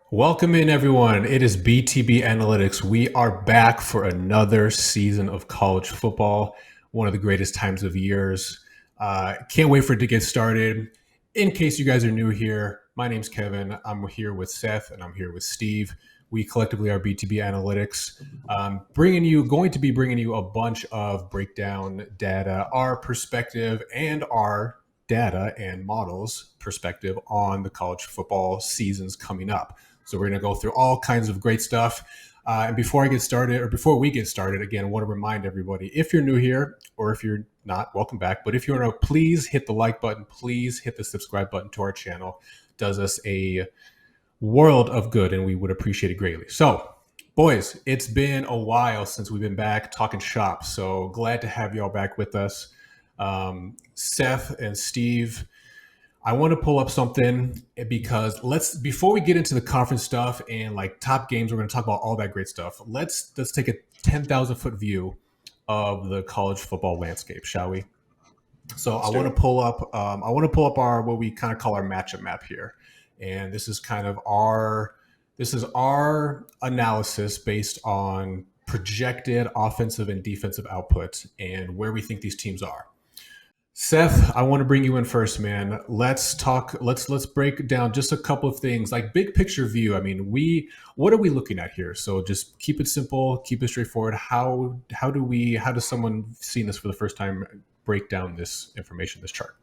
Welcome in, everyone. It is BTB Analytics. We are back for another season of college football, one of the greatest times of years. Can't wait for it to get started. In case you guys are new here, my name's Kevin. I'm here with Seth and I'm here with Steve. We collectively are BTB Analytics, going to be bringing you a bunch of breakdown data, our perspective, and our data and models perspective on the college football seasons coming up. So we're going to go through all kinds of great stuff. And before we get started, again, I want to remind everybody, if you're new here or if you're not, welcome back. But if you're new, please hit the like button. Please hit the subscribe button to our channel. It does us a world of good, and we would appreciate it greatly. So, boys, it's been a while since we've been back talking shop. So glad to have y'all back with us. Seth and Steve, I want to pull up something because before we get into the conference stuff and like top games, we're going to talk about all that great stuff. Let's take a 10,000 foot view of the college football landscape, shall we? So I want to pull up our what we kind of call our matchup map here, and this is our analysis based on projected offensive and defensive output and where we think these teams are. Seth, I want to bring you in first, man. Let's break down just a couple of things, like big picture view. I mean, what are we looking at here? So just keep it simple, keep it straightforward. How does someone seeing this for the first time break down this information, this chart?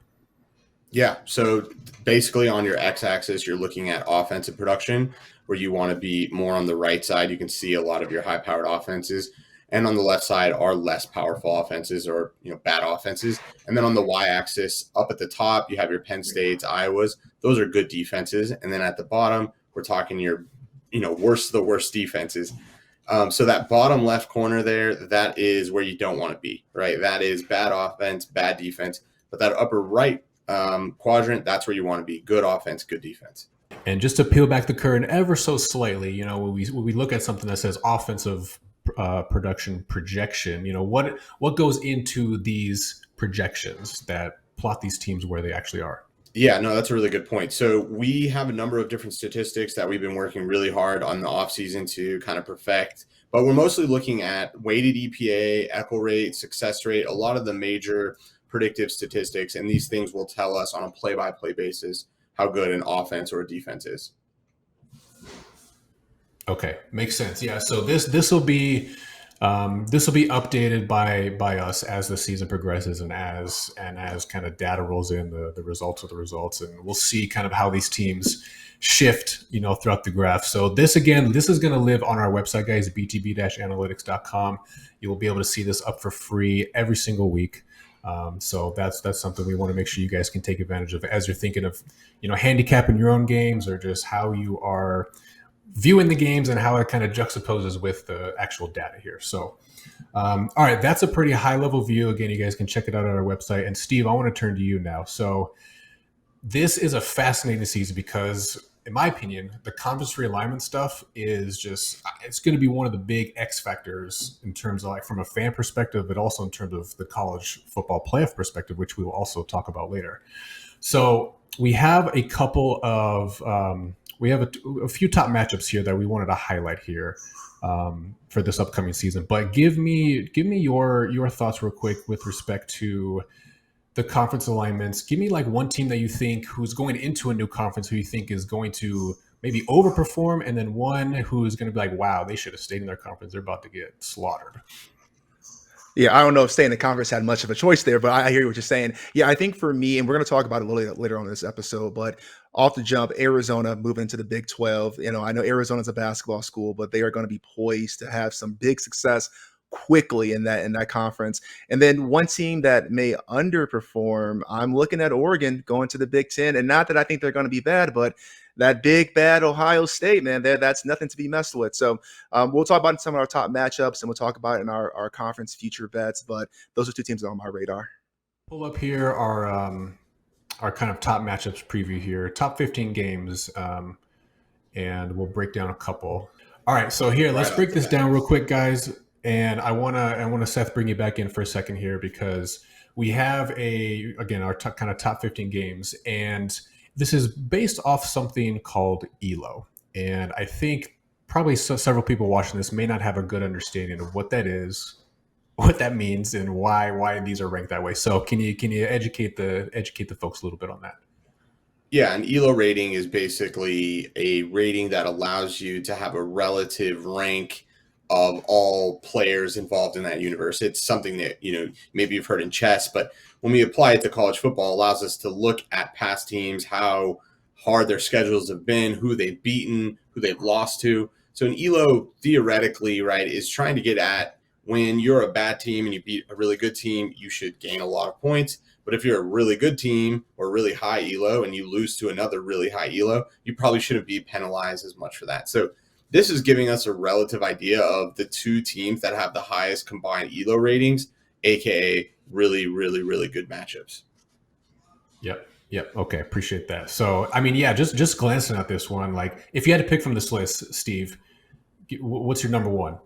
Yeah, so basically on your x-axis, you're looking at offensive production, where you want to be more on the right side. You can see a lot of your high-powered offenses. And on the left side are less powerful offenses or bad offenses. And then on the y-axis, up at the top, you have your Penn States, Iowas. Those are good defenses. And then at the bottom, we're talking your worst of the worst defenses. So that bottom left corner there, that is where you don't want to be, right? That is bad offense, bad defense. But that upper right quadrant, that's where you want to be. Good offense, good defense. And just to peel back the curtain ever so slightly, when we look at something that says offensive production projection, what goes into these projections that plot these teams where they actually are? Yeah, no, that's a really good point. So we have a number of different statistics that we've been working really hard on the offseason to kind of perfect, but we're mostly looking at weighted EPA, echo rate, success rate, a lot of the major predictive statistics, and these things will tell us on a play-by-play basis how good an offense or a defense is. Okay, makes sense. Yeah, so this will be updated by us as the season progresses and as kind of data rolls in, the results of the results, and we'll see kind of how these teams shift throughout the graph. So this is going to live on our website, guys, btb-analytics.com. You will be able to see this up for free every single week. So that's something we want to make sure you guys can take advantage of as you're thinking of handicapping your own games or just how you are viewing the games and how it kind of juxtaposes with the actual data here. So, all right, that's a pretty high level view. Again, you guys can check it out on our website. And Steve, I want to turn to you now. So this is a fascinating season because, in my opinion, the conference realignment stuff it's going to be one of the big X factors in terms of like from a fan perspective, but also in terms of the college football playoff perspective, which we will also talk about later. So we have a couple of, we have a few top matchups here that we wanted to highlight here for this upcoming season. But give me your thoughts real quick with respect to the conference alignments. Give me like one team that you think who's going into a new conference who you think is going to maybe overperform, and then one who's going to be like, wow, they should have stayed in their conference. They're about to get slaughtered. Yeah, I don't know if staying in the conference had much of a choice there, but I hear what you're saying. Yeah, I think for me, and we're going to talk about it a little bit later on in this episode, but off the jump, Arizona moving into the Big 12. I know Arizona's a basketball school, but they are going to be poised to have some big success quickly in that conference. And then one team that may underperform, I'm looking at Oregon going to the Big 10. And not that I think they're going to be bad, but that big bad Ohio State, man, that's nothing to be messed with. So we'll talk about some of our top matchups, and we'll talk about it in our conference future bets. But those are two teams on my radar. Pull up here our kind of top matchups preview here, top 15 games, and we'll break down a couple. All right, so here, let's break this down real quick, guys. And I want to Seth, bring you back in for a second here because we have our kind of top 15 games, and this is based off something called ELO. And I think probably several people watching this may not have a good understanding of what that is, what that means, and why these are ranked that way. So can you educate the folks a little bit on that? Yeah, an ELO rating is basically a rating that allows you to have a relative rank of all players involved in that universe. It's something that, maybe you've heard in chess, but when we apply it to college football, it allows us to look at past teams, how hard their schedules have been, who they've beaten, who they've lost to. So an ELO theoretically, right, is trying to get at when you're a bad team and you beat a really good team, you should gain a lot of points. But if you're a really good team or really high ELO and you lose to another really high ELO, you probably shouldn't be penalized as much for that. So this is giving us a relative idea of the two teams that have the highest combined ELO ratings, aka really, really, really good matchups. Yep. Okay. Appreciate that. So, I mean, yeah, just glancing at this one, like if you had to pick from this list, Steve, what's your number one?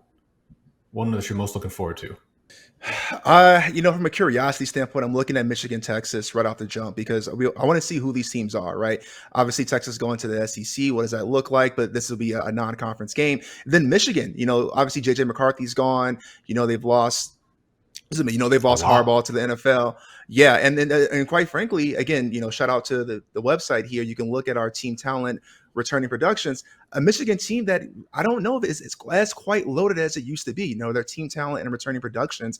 One that you're most looking forward to? From a curiosity standpoint, I'm looking at Michigan, Texas right off the jump because I want to see who these teams are, right? Obviously, Texas going to the SEC. What does that look like? But this will be a non-conference game. Then Michigan, obviously JJ McCarthy's gone. They've lost. They've lost Harbaugh to the NFL. Yeah, and then and quite frankly, again, shout out to the website here. You can look at our team talent returning productions. A Michigan team that I don't know if it's as quite loaded as it used to be. Their team talent and returning productions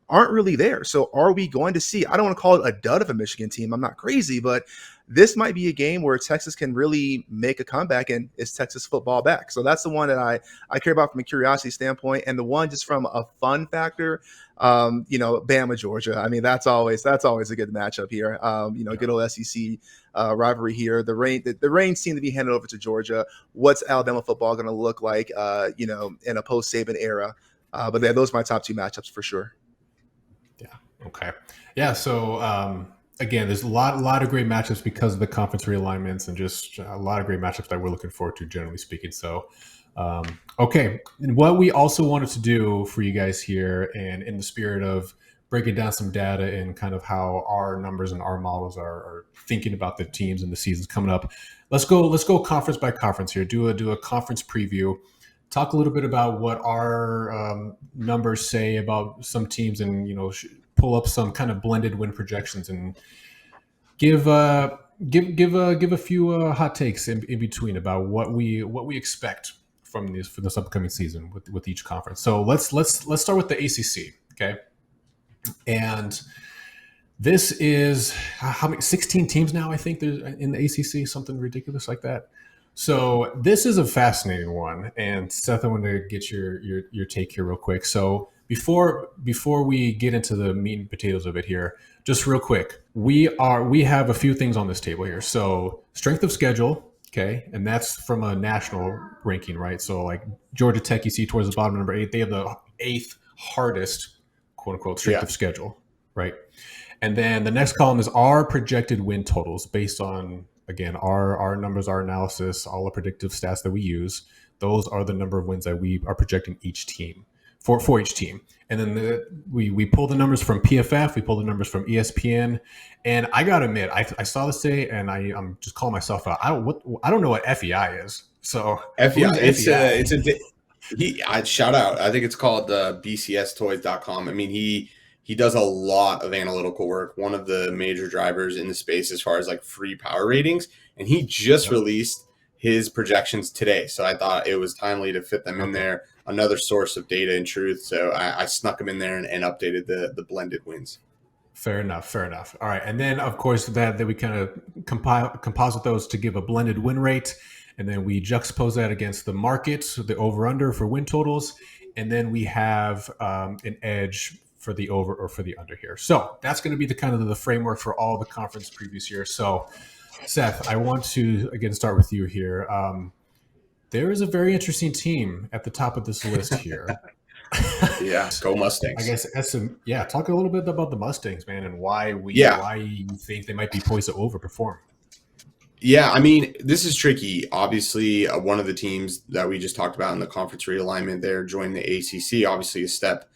aren't really there. So are we going to see, I don't want to call it a dud of a Michigan team. I'm not crazy, but this might be a game where Texas can really make a comeback, and is Texas football back? So that's the one that I care about from a curiosity standpoint. And the one just from a fun factor, Bama, Georgia. I mean, that's always a good matchup here. Good old SEC rivalry here. The reins seem to be handed over to Georgia. What's Alabama football going to look like, in a post-Saban era? But those are my top two matchups for sure. Yeah. Okay. Yeah. So, again, there's a lot of great matchups because of the conference realignments and just a lot of great matchups that we're looking forward to, generally speaking. So, okay. And what we also wanted to do for you guys here, and in the spirit of breaking down some data and kind of how our numbers and our models are thinking about the teams and the seasons coming up, let's go conference by conference here. Do a conference preview. Talk a little bit about what our numbers say about some teams, and pull up some kind of blended win projections and give a few hot takes in between about what we expect for this upcoming season with each conference. So let's start with the ACC, okay? And this is how many 16 teams now, I think, there's in the ACC, something ridiculous like that. So this is a fascinating one, and Seth, I want to get your take here real quick. So before we get into the meat and potatoes of it here, just real quick, we have a few things on this table here. So strength of schedule, okay, and that's from a national ranking, right? So like Georgia Tech, you see towards the bottom, number 8, they have the 8th hardest, quote unquote, strength of schedule, right? And then the next column is our projected win totals based on, again, our numbers, our analysis, all the predictive stats that we use. Those are the number of wins that we are projecting each team for each team. And then we pull the numbers from PFF, we pull the numbers from ESPN. And I gotta admit, I saw this today, and I'm just calling myself out. I don't know what FEI is. So FEI, I shout out. I think it's called bcstoys.com. I mean, he does a lot of analytical work, one of the major drivers in the space as far as like free power ratings. And he just released his projections today. So I thought it was timely to fit them in there. Another source of data and truth. So I snuck them in there and updated the blended wins. Fair enough. All right. And then, of course, that we kind of composite those to give a blended win rate. And then we juxtapose that against the market, the over-under for win totals. And then we have an edge for the over or for the under here. So that's going to be the kind of the framework for all the conference previews here. So Seth, I want to again start with you here. There is a very interesting team at the top of this list here. Yeah, go Mustangs. I guess talk a little bit about the Mustangs, man, and why you think they might be poised to overperform. Yeah, I mean, this is tricky. Obviously, one of the teams that we just talked about in the conference realignment there joined the ACC, obviously a step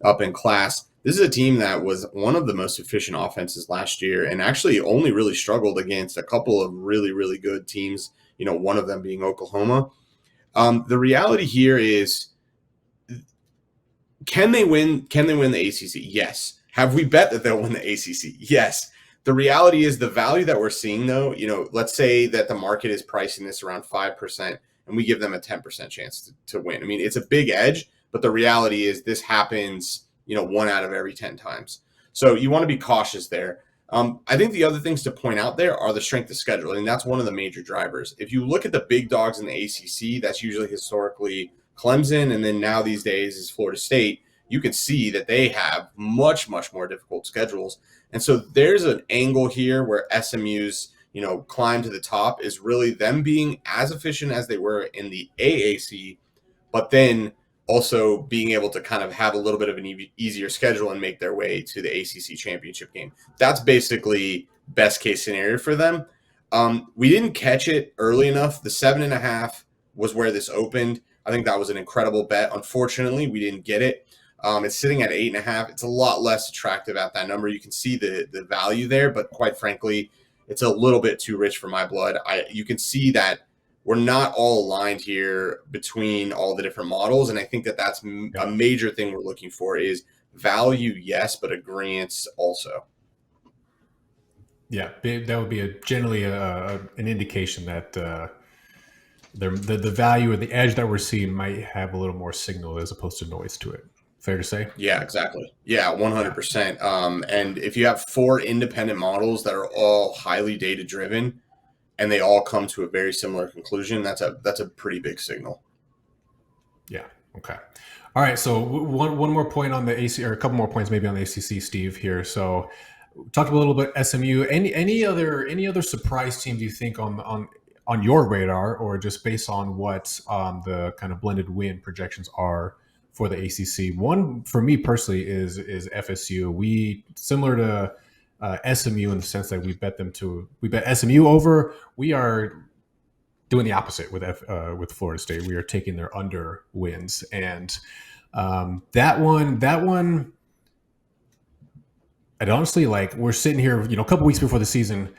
up in class. This is a team that was one of the most efficient offenses last year and actually only really struggled against a couple of really, really good teams, one of them being Oklahoma. The reality here is, can they win? Can they win the ACC? Yes. Have we bet that they'll win the ACC? Yes. The reality is the value that we're seeing, though, let's say that the market is pricing this around 5% and we give them a 10% chance to win. I mean, it's a big edge, but the reality is this happens, 1 out of every 10 times. So you want to be cautious there. I think the other things to point out there are the strength of schedule, and that's one of the major drivers. If you look at the big dogs in the ACC, that's usually historically Clemson, and then now these days is Florida State. You can see that they have much, much more difficult schedules. And so there's an angle here where SMU's, climb to the top is really them being as efficient as they were in the AAC, but then also being able to kind of have a little bit of an easier schedule and make their way to the ACC championship game. That's basically best case scenario for them. We didn't catch it early enough. The 7.5 was where this opened. I think that was an incredible bet. Unfortunately, we didn't get it. It's sitting at 8.5. It's a lot less attractive at that number. You can see the value there, but quite frankly, it's a little bit too rich for my blood. You can see that we're not all aligned here between all the different models, and I think that that's a major thing we're looking for is value, yes, but agreeance also. Yeah, that would be generally an indication that the value or the edge that we're seeing might have a little more signal as opposed to noise to it. Fair to say? Yeah, exactly. Yeah, 100%. And if you have 4 independent models that are all highly data driven and they all come to a very similar conclusion, that's a pretty big signal. Yeah. Okay. All right. So one more point on the AC, or a couple more points maybe on the ACC, Steve, here. So talked a little bit SMU. Any other surprise teams you think on your radar, or just based on what the kind of blended win projections are for the ACC? One for me personally is FSU. We, similar to SMU in the sense that we bet SMU over. We are doing the opposite with Florida State. We are taking their under wins, and that one. And honestly, like, we're sitting here, a couple weeks before the season,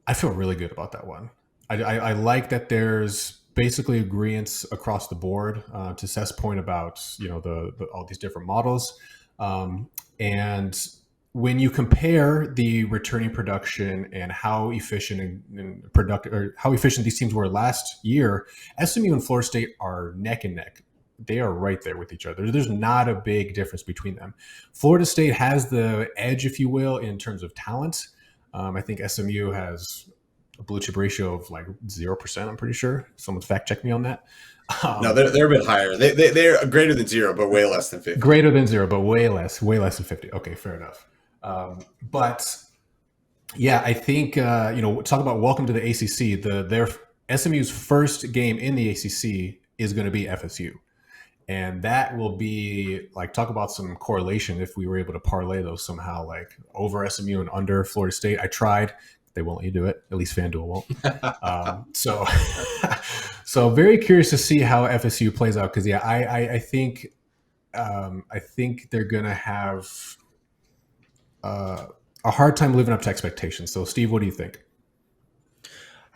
I feel really good about that one. I like that there's basically agreements across the board, to Seth's point about all these different models, and when you compare the returning production and how efficient and productive, or how efficient these teams were last year, SMU and Florida State are neck and neck. They are right there with each other. There's not a big difference between them. Florida State has the edge, if you will, in terms of talent. I think SMU has a blue chip ratio of like 0%. I'm pretty sure. Someone's fact check me on that. No, they're a bit higher. They're greater than 0, but way less than 50. Greater than 0, but way less than 50. Okay, fair enough. But yeah, I think talk about welcome to the ACC. Their SMU's first game in the ACC is going to be FSU. And that will be like, talk about some correlation if we were able to parlay those somehow, like over SMU and under Florida State. I tried. They won't let you do it. At least FanDuel won't. So very curious to see how FSU plays out. Because, yeah, I think they're going to have a hard time living up to expectations. So, Steve, what do you think?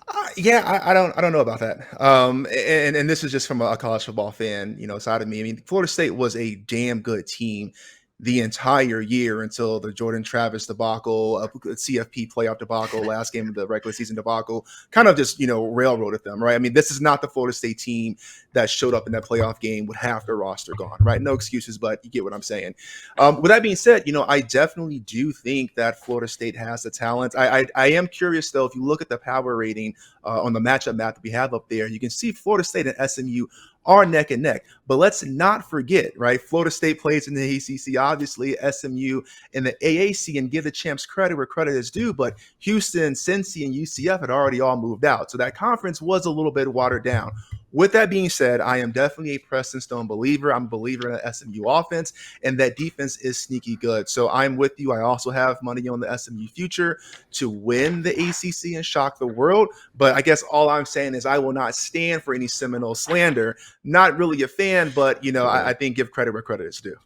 I don't know about that. And this is just from a college football fan, side of me. I mean, Florida State was a damn good team the entire year until the Jordan Travis debacle, CFP playoff debacle, last game of the regular season debacle, kind of just, railroaded them, right? I mean, this is not the Florida State team that showed up in that playoff game with half their roster gone, right? No excuses, but you get what I'm saying. With that being said, I definitely do think that Florida State has the talent. I am curious, though, if you look at the power rating on the matchup map that we have up there, you can see Florida State and SMU are neck and neck. But let's not forget, right? Florida State plays in the ACC, obviously, SMU in the AAC, and give the champs credit where credit is due. But Houston, Cincy, and UCF had already all moved out. So that conference was a little bit watered down. With that being said, I am definitely a Preston Stone believer. I'm a believer in the SMU offense, and that defense is sneaky good. So I'm with you. I also have money on the SMU future to win the ACC and shock the world. But I guess all I'm saying is I will not stand for any Seminole slander. Not really a fan, but, I think give credit where credit is due.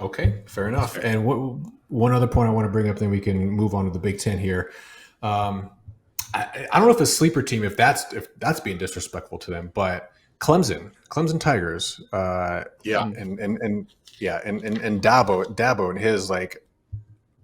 Okay, fair enough. And one other point I want to bring up, then we can move on to the Big Ten here. I don't know if a sleeper team, if that's being disrespectful to them, but Clemson Tigers, Yeah. and Dabo and his like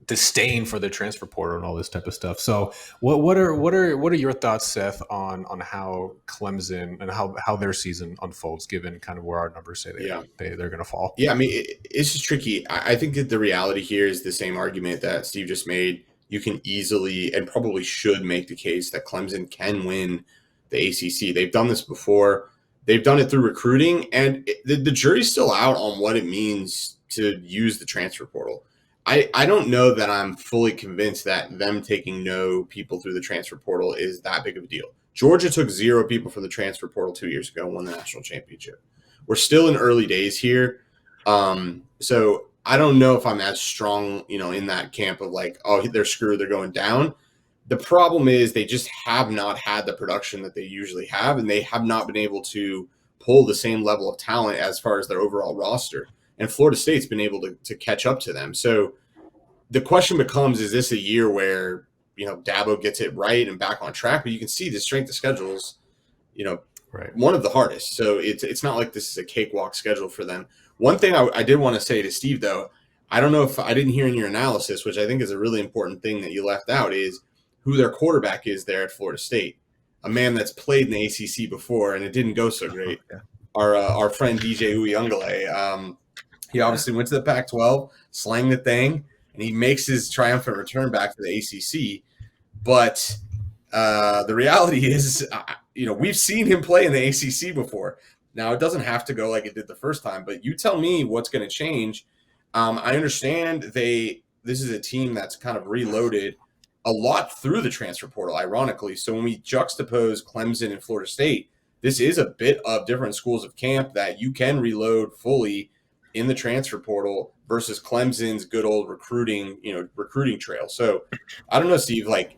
disdain for the transfer portal and all this type of stuff. So what are your thoughts, Seth, on how Clemson and how their season unfolds, given kind of where our numbers say they're going to fall? Yeah, I mean, it's just tricky. I think that the reality here is the same argument that Steve just made. You can easily and probably should make the case that Clemson can win the ACC. They've done this before. They've done it through recruiting, and the jury's still out on what it means to use the transfer portal. I don't know that I'm fully convinced that them taking no people through the transfer portal is that big of a deal. Georgia took 0 people from the transfer portal 2 years ago and won the national championship. We're still in early days here. So I don't know if I'm as strong, in that camp of like, oh, they're screwed, they're going down. The problem is they just have not had the production that they usually have, and they have not been able to pull the same level of talent as far as their overall roster. And Florida State's been able to catch up to them. So the question becomes, is this a year where, Dabo gets it right and back on track? But you can see the strength of schedules, right, one of the hardest. So it's not like this is a cakewalk schedule for them. One thing I did want to say to Steve, though, I don't know if I didn't hear in your analysis, which I think is a really important thing that you left out, is who their quarterback is there at Florida State. A man that's played in the ACC before, and it didn't go so great. Yeah. Our friend DJ Uyunglele. He obviously went to the Pac-12, slang the thing, and he makes his triumphant return back to the ACC. But the reality is, we've seen him play in the ACC before. Now, it doesn't have to go like it did the first time, but you tell me what's going to change. I understand this is a team that's kind of reloaded a lot through the transfer portal, ironically. So when we juxtapose Clemson and Florida State, this is a bit of different schools of camp that you can reload fully in the transfer portal versus Clemson's good old recruiting trail. So I don't know, Steve, like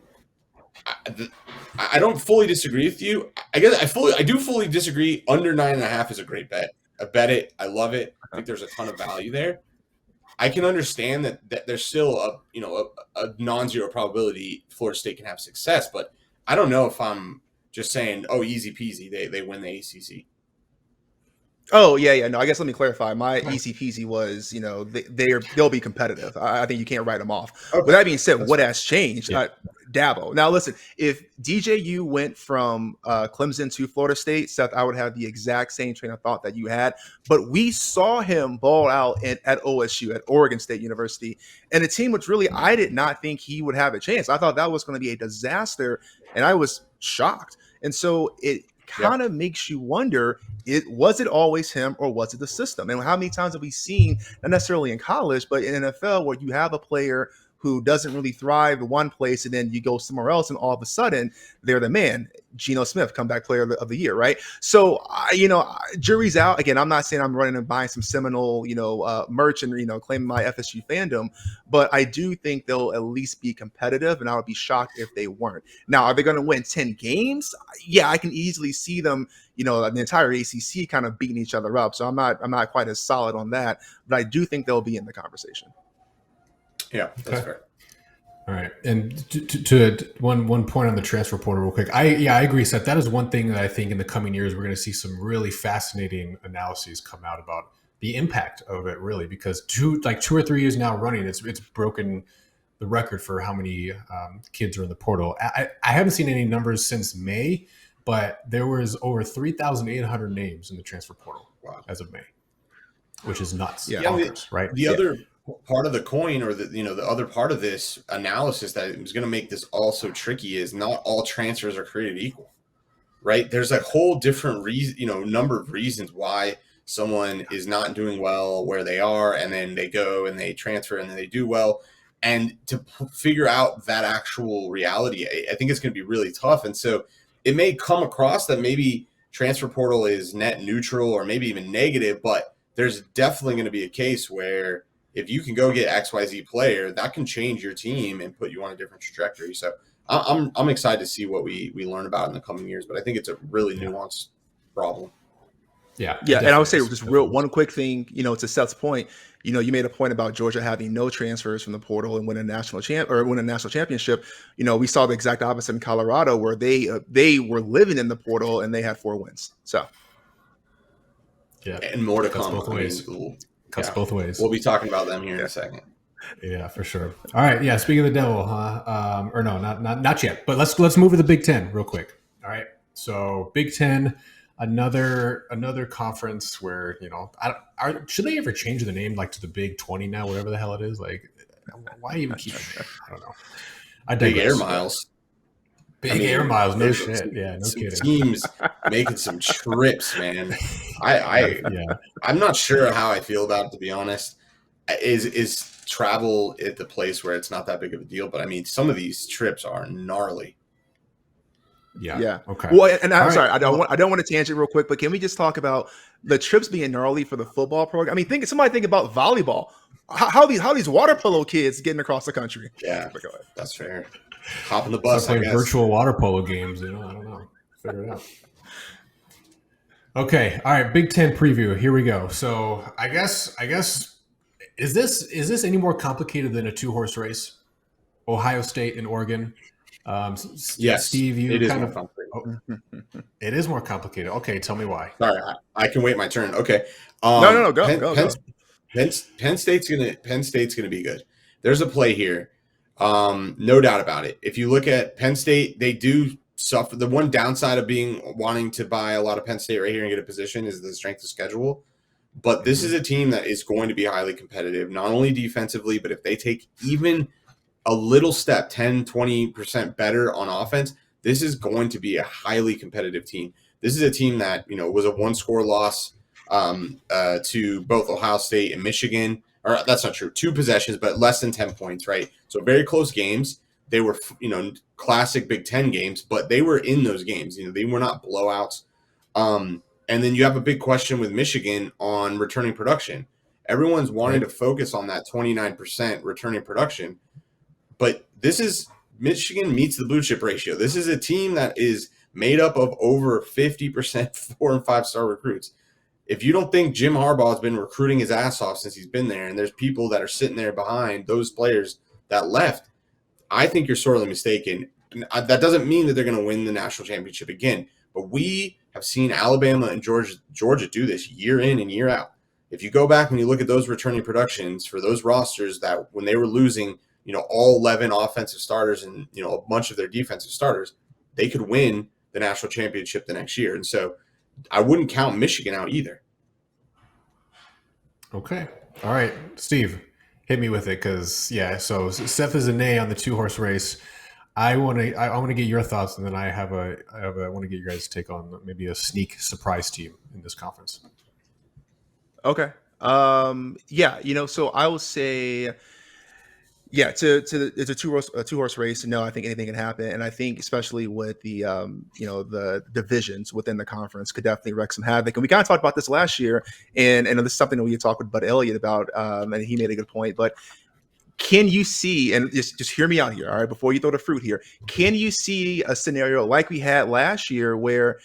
I don't fully disagree with you. I guess I do fully disagree. Under 9.5 is a great bet. I bet it. I love it. I think there's a ton of value there. I can understand that there's still a non-zero probability Florida State can have success, but I don't know if I'm just saying, oh, easy peasy, they win the ACC. Oh yeah. No, I guess let me clarify. My easy peasy was, they'll be competitive. I think you can't write them off. Okay. With that being said, what has changed? Yeah. Dabo. Now listen, if DJU went from Clemson to Florida State, Seth, I would have the exact same train of thought that you had. But we saw him ball out at OSU, at Oregon State University, and a team which really I did not think he would have a chance. I thought that was going to be a disaster, and I was shocked. And so it kind of makes you wonder, was it always him or was it the system? And how many times have we seen, not necessarily in college, but in NFL, where you have a player who doesn't really thrive in one place and then you go somewhere else and all of a sudden they're the man. Geno Smith, comeback player of the year, right? So, jury's out. Again, I'm not saying I'm running and buying some Seminole, merch and, claiming my FSU fandom, but I do think they'll at least be competitive, and I would be shocked if they weren't. Now, are they going to win 10 games? Yeah, I can easily see them, the entire ACC kind of beating each other up. So I'm not quite as solid on that, but I do think they'll be in the conversation. Yeah, that's fair. All right, and to one point on the transfer portal real quick. I agree, Seth. That is one thing that I think in the coming years we're going to see some really fascinating analyses come out about the impact of it, really, because 2 or 3 years now running, it's broken the record for how many kids are in the portal. I haven't seen any numbers since May, but there was over 3,800 names in the transfer portal as of May, which is nuts. Yeah, bonkers, right? The other part of the coin, or the other part of this analysis that is going to make this all so tricky, is not all transfers are created equal, right? There's a whole different number of reasons why someone is not doing well where they are, and then they go and they transfer and then they do well. And to figure out that actual reality, I think it's going to be really tough. And so it may come across that maybe transfer portal is net neutral or maybe even negative, but there's definitely going to be a case where if you can go get XYZ player, that can change your team and put you on a different trajectory. So I'm excited to see what we learn about in the coming years, but I think it's a really nuanced problem. Yeah, Yeah, and I would say is. just real one quick thing, to Seth's point, you made a point about Georgia having no transfers from the portal and win a national championship. We saw the exact opposite in Colorado, where they were living in the portal and they had 4 wins. So Yeah, And more to cuts come. both ways. Cuts both ways. We'll be talking about them here in a second. Yeah, for sure. All right. Yeah. Speaking of the devil, huh? Or no, not yet. But let's move to the Big Ten real quick. All right. So Big Ten, another conference where should they ever change the name like to the Big 20 now, whatever the hell it is? Like, why even keep it there? I don't know. I digress. Big Air Miles. Big Air Miles. No shit. Yeah. No kidding. Teams making some trips, man. I'm not sure how I feel about it, to be honest. Is travel at the place where it's not that big of a deal? But I mean, some of these trips are gnarly. Yeah. Okay. Well, and I'm sorry, I don't want to tangent real quick, but can we just talk about the trips being gnarly for the football program? I mean, somebody think about volleyball. How these water polo kids getting across the country? Yeah, that's fair. Hop on the bus. Start playing virtual water polo games. I don't know. Figure it out. Okay. All right. Big Ten preview. Here we go. So I guess is this any more complicated than a 2-horse race? Ohio State and Oregon. Yes, Steve, it is more complicated. It is more complicated. Okay, tell me why. Sorry, I can wait my turn. Okay. No, go. Penn State's gonna be good. There's a play here, no doubt about it. If you look at Penn State, they do suffer. The one downside of wanting to buy a lot of Penn State right here and get a position is the strength of schedule. But this is a team that is going to be highly competitive, not only defensively, but if they take even a little step, 10, 20% better on offense, this is going to be a highly competitive team. This is a team that, was a 1-score loss to both Ohio State and Michigan. Or that's not true. 2 possessions, but less than 10 points, right? So very close games. They were, classic Big Ten games, but they were in those games. They were not blowouts. And then you have a big question with Michigan on returning production. Everyone's wanting to focus on that 29% returning production. But this is Michigan meets the blue chip ratio. This is a team that is made up of over 50% 4- and 5-star recruits. If you don't think Jim Harbaugh has been recruiting his ass off since he's been there, and there's people that are sitting there behind those players that left, I think you're sorely mistaken. That doesn't mean that they're going to win the national championship again. But we have seen Alabama and Georgia do this year in and year out. If you go back and you look at those returning productions for those rosters that when they were losing, all 11 offensive starters and, a bunch of their defensive starters, they could win the national championship the next year. And so I wouldn't count Michigan out either. Okay. All right. Steve, hit me with it because, so Seth is a nay on the 2-horse race. I want to get your thoughts, and then I want to get your guys' take on maybe a sneak surprise team in this conference. Okay. So I will say, it's a 2-horse race. No, I think anything can happen, and I think especially with the the divisions within the conference could definitely wreak some havoc. And we kind of talked about this last year, and this is something that we had talked with Bud Elliott about, and he made a good point. But can you see, and just hear me out here, all right, before you throw the fruit here, can you see a scenario like we had last year where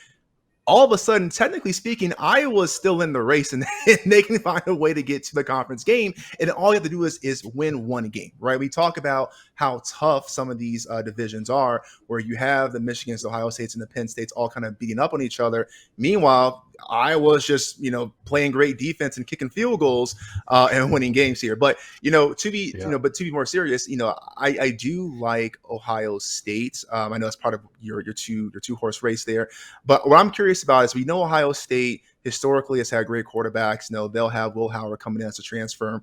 all of a sudden, technically speaking, Iowa's still in the race and they can find a way to get to the conference game. And all you have to do is win one game, right? We talk about how tough some of these divisions are, where you have the Michigans, the Ohio States, and the Penn States all kind of beating up on each other. Meanwhile, Iowa's just, playing great defense and kicking field goals and winning games here. But, to be more serious, I do like Ohio State. I know it's part of your 2-horse race there. But what I'm curious about is we know Ohio State historically has had great quarterbacks. They'll have Will Howard coming in as a transfer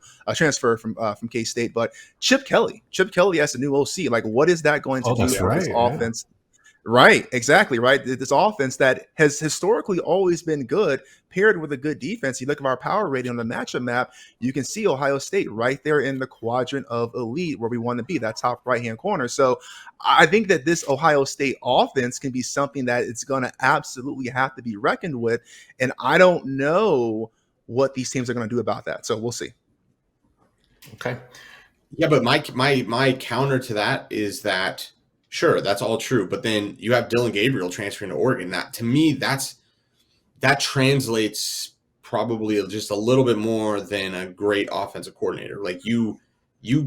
from K-State. But Chip Kelly as the new OC, like what is that going to do for this offense? Right, exactly, right. This offense that has historically always been good, paired with a good defense. You look at our power rating on the matchup map, you can see Ohio State right there in the quadrant of elite where we want to be, that top right-hand corner. So I think that this Ohio State offense can be something that it's going to absolutely have to be reckoned with. And I don't know what these teams are going to do about that. So we'll see. Okay. Yeah, but my counter to that is that, sure, that's all true. But then you have Dylan Gabriel transferring to Oregon. That to me, that's that translates probably just a little bit more than a great offensive coordinator. Like you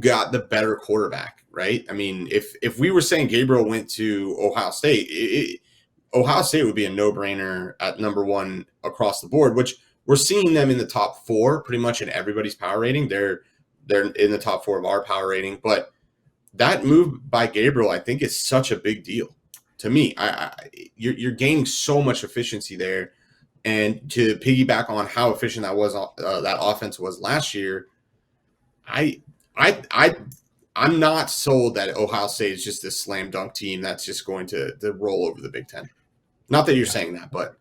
got the better quarterback, right? I mean, if we were saying Gabriel went to Ohio State, Ohio State would be a no-brainer at number one across the board, which we're seeing them in the top 4 pretty much in everybody's power rating. They're in the top 4 of our power rating, but that move by Gabriel, I think, is such a big deal to me. You're gaining so much efficiency there, and to piggyback on how efficient that offense was last year, I'm not sold that Ohio State is just this slam dunk team that's just going to roll over the Big Ten. Not that you're saying that, but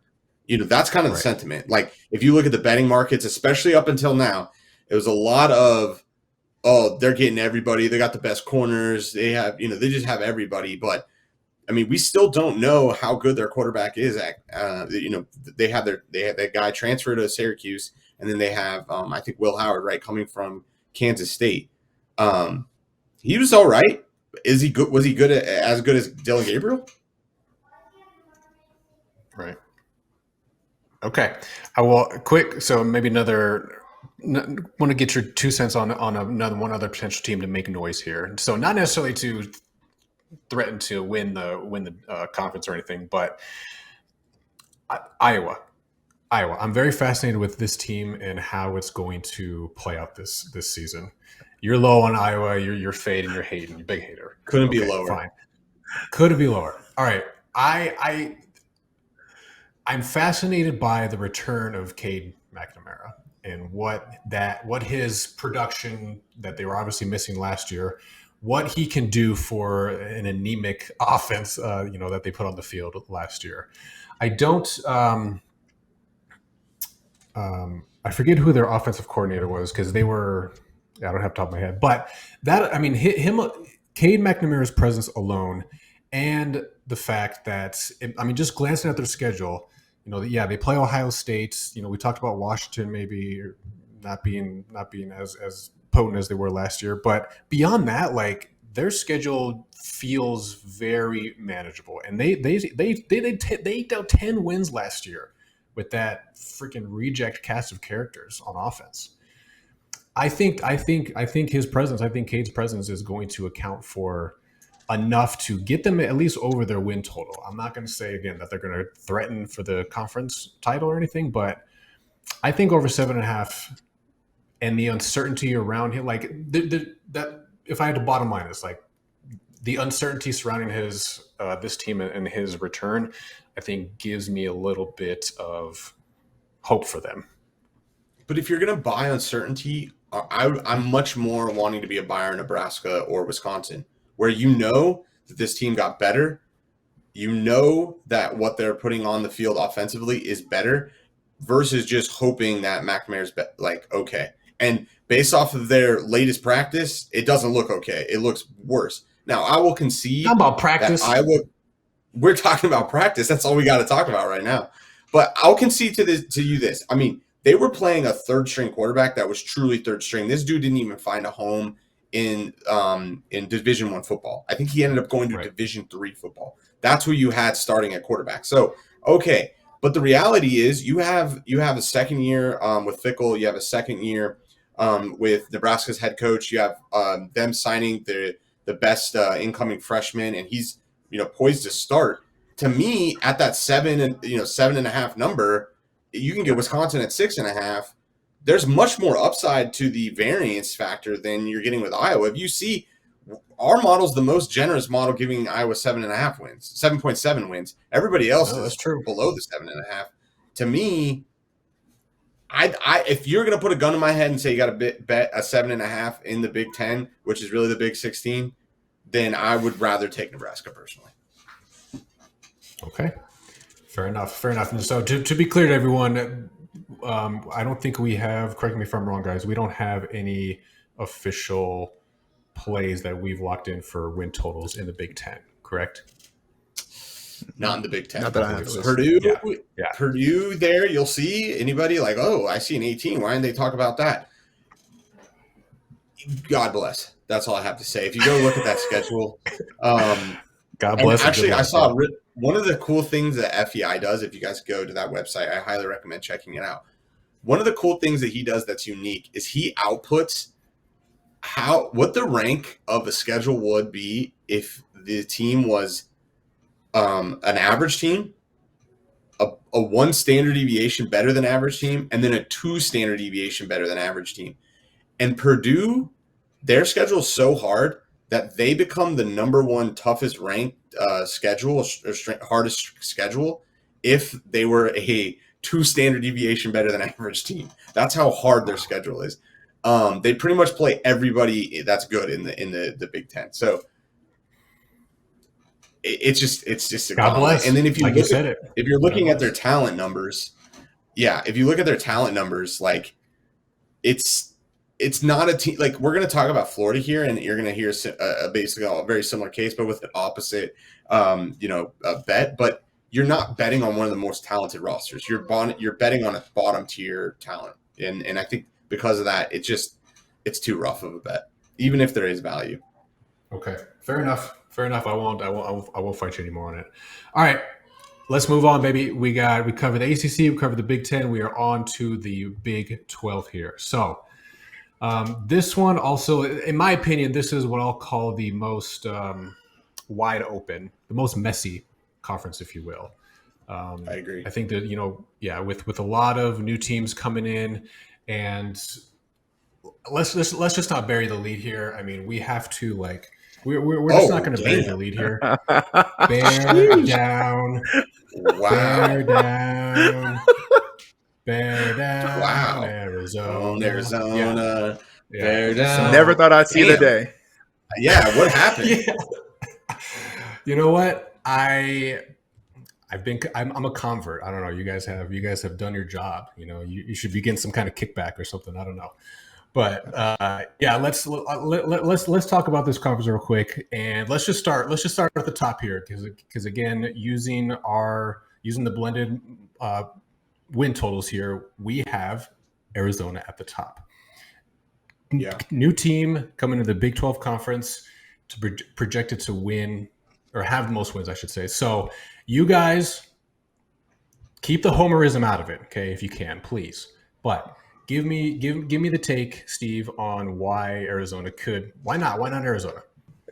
that's kind of the sentiment. Like if you look at the betting markets, especially up until now, it was a lot of, oh, they're getting everybody. They got the best corners. They have, they just have everybody. But I mean, we still don't know how good their quarterback is at. They have that guy transfer to Syracuse, and then they have, I think Will Howard, right, coming from Kansas State. He was all right. Is he good? Was he as good as Dylan Gabriel? Right. Okay. I will quick. So maybe want to get your 2 cents on one other potential team to make noise here. So not necessarily to threaten to win the conference or anything, but Iowa. I'm very fascinated with this team and how it's going to play out this season. You're low on Iowa. You're fading. You're hating. You're a big hater. Couldn't be lower. Fine. Could it be lower? All right. I'm fascinated by the return of Cade McNamara and what his production that they were obviously missing last year, what he can do for an anemic offense, that they put on the field last year. I don't. I forget who their offensive coordinator was because they were. I don't have top of my head, but Cade McNamara's presence alone, and the fact that just glancing at their schedule, they play Ohio State. We talked about Washington maybe not being as potent as they were last year, but beyond that, like their schedule feels very manageable, and they eked out 10 wins last year with that freaking reject cast of characters on offense. I think his presence, Cade's presence is going to account for enough to get them at least over their win total. I'm not going to say again that they're going to threaten for the conference title or anything, but I think over 7.5 and the uncertainty around him, like that, if I had to bottom line this, like the uncertainty surrounding his this team and his return, I think gives me a little bit of hope for them. But if you're going to buy uncertainty, I'm much more wanting to be a buyer in Nebraska or Wisconsin, where that this team got better, that what they're putting on the field offensively is better, versus just hoping that McNamara's okay. And based off of their latest practice, it doesn't look okay. It looks worse. Now, I will concede. How about practice? We're talking about practice. That's all we got to talk about right now. But I'll concede to you this. I mean, they were playing a third-string quarterback that was truly third-string. This dude didn't even find a home in Division I football. I think he ended up going to Division III football. That's who you had starting at quarterback. So, okay. But the reality is you have a second year with Fickell. You have a second year with Nebraska's head coach. You have them signing the best incoming freshman, and he's poised to start. To me, at that 7.5 number, you can get Wisconsin at 6.5. There's much more upside to the variance factor than you're getting with Iowa. If you see, our model's the most generous model, giving Iowa 7.7 wins. Everybody else is below the 7.5. To me, if you're going to put a gun in my head and say you got to bet a 7.5 in the Big Ten, which is really the Big 16, then I would rather take Nebraska personally. Okay. Fair enough. And so to be clear to everyone, I don't think we have, correct me if I'm wrong, guys, we don't have any official plays that we've locked in for win totals in the Big Ten, correct? Not in the Big Ten. Not that I have. Purdue, yeah. Purdue there, you'll see anybody like, oh, I see an 18. Why didn't they talk about that? God bless. That's all I have to say. If you go look at that schedule. God bless. Actually, I saw one of the cool things that FEI does, if you guys go to that website, I highly recommend checking it out. One of the cool things that he does that's unique is he outputs what the rank of a schedule would be if the team was an average team, a 1 standard deviation better than average team, and then a 2 standard deviation better than average team. And Purdue, their schedule is so hard that they become the number 1 toughest ranked schedule, or hardest schedule, if they were a 2 standard deviation better than average team. That's how hard their schedule is. They pretty much play everybody that's good in the Big Ten. So it's just a God bless. And then if you're looking at their talent numbers, if you look at their talent numbers, like it's not a team. Like, we're going to talk about Florida here, and you're going to hear basically a very similar case, but with an opposite, bet. But you're not betting on one of the most talented rosters. You're betting on a bottom tier talent, and I think because of that, it's too rough of a bet, even if there is value. Okay, fair enough. I won't fight you anymore on it. All right, let's move on, baby. We covered the ACC, we covered the Big Ten. We are on to the Big 12 here. So this one also, in my opinion, this is what I'll call the most wide open, the most messy conference, if you will. I agree. I think that, with a lot of new teams coming in, and let's just not bury the lead here. I mean, we have to we're just not going to bury the lead here. Bear down. Wow. Bear down. Wow. Arizona. Yeah. Bear down. Never thought I'd see the day. Yeah. What happened? You know what? I'm a convert. I don't know. You guys have done your job. You should be getting some kind of kickback or something. I don't know. But let's talk about this conference real quick, and let's just start at the top here, because again, using the blended win totals here, we have Arizona at the top. Yeah, new team coming to the Big 12 conference, projected to win or have the most wins, I should say. So you guys keep the homerism out of it, okay, if you can, please. But Give me the take, Steve, on why not Arizona?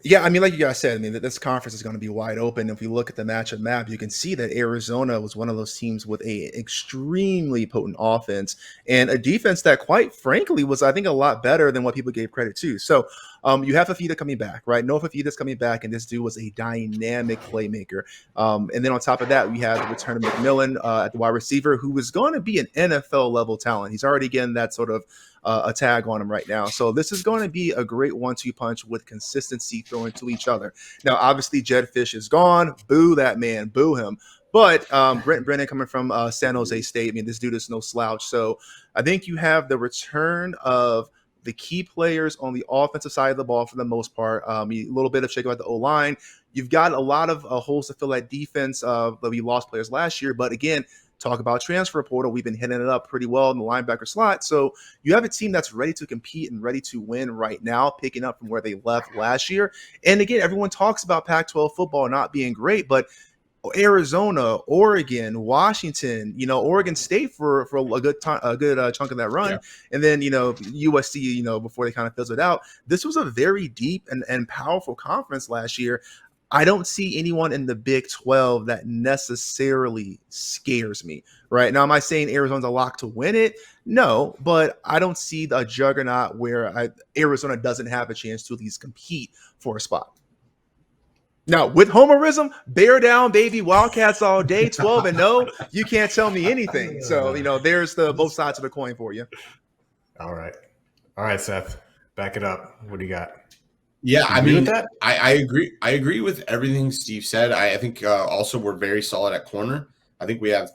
Yeah, I mean, like you guys said, I mean, this conference is going to be wide open. If you look at the matchup map, you can see that Arizona was one of those teams with a extremely potent offense and a defense that, quite frankly, was, I think, a lot better than what people gave credit to. So you have Fafita coming back, right? Noah Fafita's coming back, and this dude was a dynamic playmaker. And then on top of that, we have the return of McMillan at the wide receiver, who is going to be an NFL-level talent. He's already getting that sort of a tag on him right now. So this is going to be a great 1-2 punch with consistency thrown to each other. Now, obviously, Jed Fish is gone. Boo that man. Boo him. But Brent Brennan coming from San Jose State, I mean, this dude is no slouch. So I think you have the return of the key players on the offensive side of the ball for the most part. A little bit of shake about the O-line. You've got a lot of holes to fill that defense that we lost players last year. But again, talk about transfer portal. We've been hitting it up pretty well in the linebacker slot. So you have a team that's ready to compete and ready to win right now, picking up from where they left last year. And again, everyone talks about Pac-12 football not being great, but Arizona, Oregon, Washington, Oregon State for a good chunk of that run, and then USC, before they kind of fizzled out. This was a very deep and powerful conference last year. I don't see anyone in the Big 12 that necessarily scares me right now. Am I saying Arizona's a lock to win it? No, but I don't see a juggernaut where Arizona doesn't have a chance to at least compete for a spot. Now, with homerism, bear down, baby, Wildcats all day, 12-0. You can't tell me anything. So, there's the both sides of the coin for you. All right, Seth, back it up. What do you got? Yeah, I mean, I agree. I agree with everything Steve said. I think also we're very solid at corner. I think we have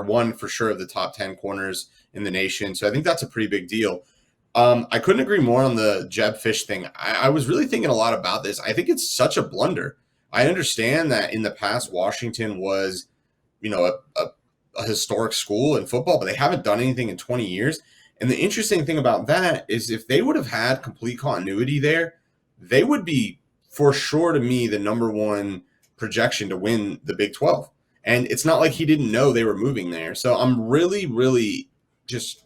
one for sure of the top 10 corners in the nation. So I think that's a pretty big deal. I couldn't agree more on the Jeb Fish thing. I was really thinking a lot about this. I think it's such a blunder. I understand that in the past, Washington was, a historic school in football, but they haven't done anything in 20 years. And the interesting thing about that is if they would have had complete continuity there, they would be, for sure to me, the number one projection to win the Big 12. And it's not like he didn't know they were moving there. So I'm really, really just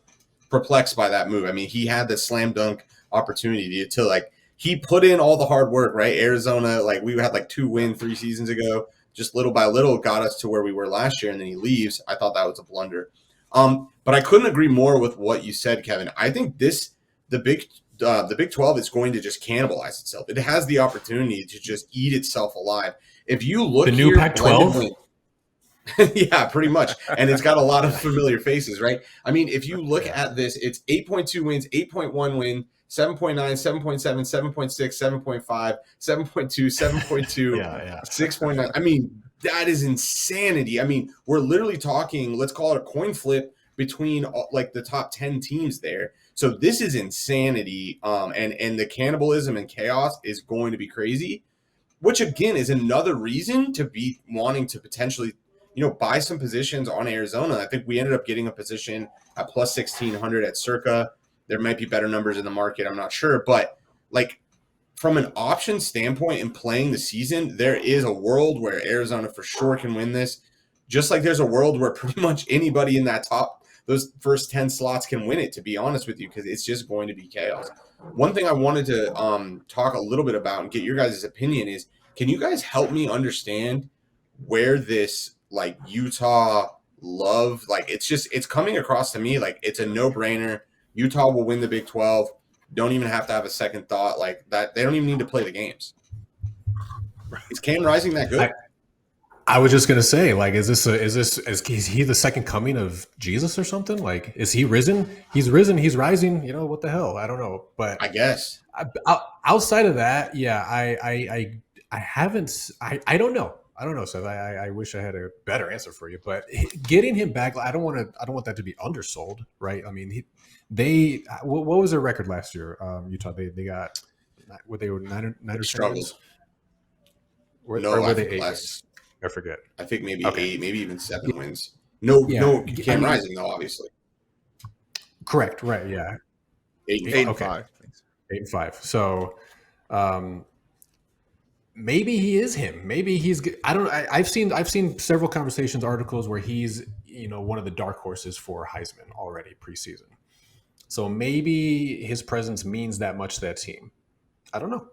perplexed by that move. I mean, he had the slam dunk opportunity to like, he put in all the hard work, right? Arizona, like we had like 2 wins 3 seasons ago, just little by little got us to where we were last year. And then he leaves. I thought that was a blunder. But I couldn't agree more with what you said, Kevin. I think the Big 12 is going to just cannibalize itself. It has the opportunity to just eat itself alive. If you look the new Pac-12, yeah, pretty much, and it's got a lot of familiar faces, right? I mean, if you look at this, it's 8.2 wins, 8.1 win, 7.9, 7.7, 7.6, 7.5, 7.2, 7.2, 6.9. I mean, that is insanity. I mean, we're literally talking, let's call it a coin flip between like the top 10 teams there. So this is insanity. And the cannibalism and chaos is going to be crazy, which again is another reason to be wanting to potentially, buy some positions on Arizona. I think we ended up getting a position at plus 1,600 at Circa. There might be better numbers in the market. I'm not sure. But like from an option standpoint and playing the season, there is a world where Arizona for sure can win this. Just like there's a world where pretty much anybody in that those first 10 slots can win it, to be honest with you, because it's just going to be chaos. One thing I wanted to talk a little bit about and get your guys' opinion is, can you guys help me understand where this like Utah love, like it's coming across to me like it's a no-brainer. Utah will win the Big 12. Don't even have to have a second thought like that. They don't even need to play the games. Is Cam Rising that good? I was just gonna say, like, is he the second coming of Jesus or something? Like, is he risen? He's risen. He's rising. What the hell? I don't know. But I guess outside of that, yeah, I haven't. I don't know. I don't know, Seth. I wish I had a better answer for you. But getting him back, I don't want that to be undersold, right? I mean, what was their record last year? Utah. They got they were nine or struggled. Or were they 8 wins? I forget. I think maybe 8, maybe even 7 wins. No, Cam Rising though, obviously. Correct. Right. Yeah. 8 and 5. 8 and 5. So, maybe he is him. Maybe he's. I don't know. I've seen several conversations, articles where he's one of the dark horses for Heisman already preseason. So maybe his presence means that much to that team. I don't know.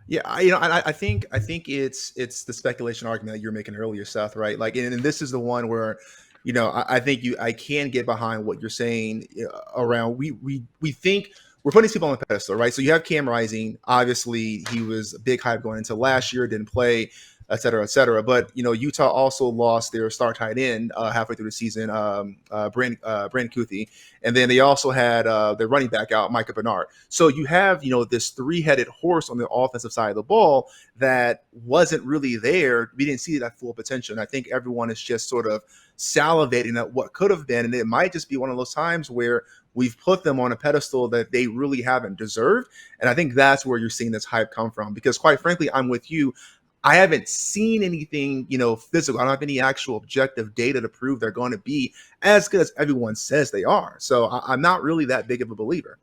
Yeah, I think it's the speculation argument that you're making earlier, Seth, right? Like, and this is the one where, I think I can get behind what you're saying around. We think we're putting these people on the pedestal, right? So you have Cam Rising. Obviously, he was a big hype going into last year, didn't play, et cetera, et cetera. But Utah also lost their star tight end halfway through the season, Brandon Kuthi, and then they also had their running back out, Micah Bernard. So you have this 3-headed horse on the offensive side of the ball that wasn't really there. We didn't see that full potential, and I think everyone is just sort of salivating at what could have been, and it might just be one of those times where we've put them on a pedestal that they really haven't deserved. And I think that's where you're seeing this hype come from, because quite frankly, I'm with you. I haven't seen anything, physical. I don't have any actual objective data to prove they're going to be as good as everyone says they are. So I'm not really that big of a believer.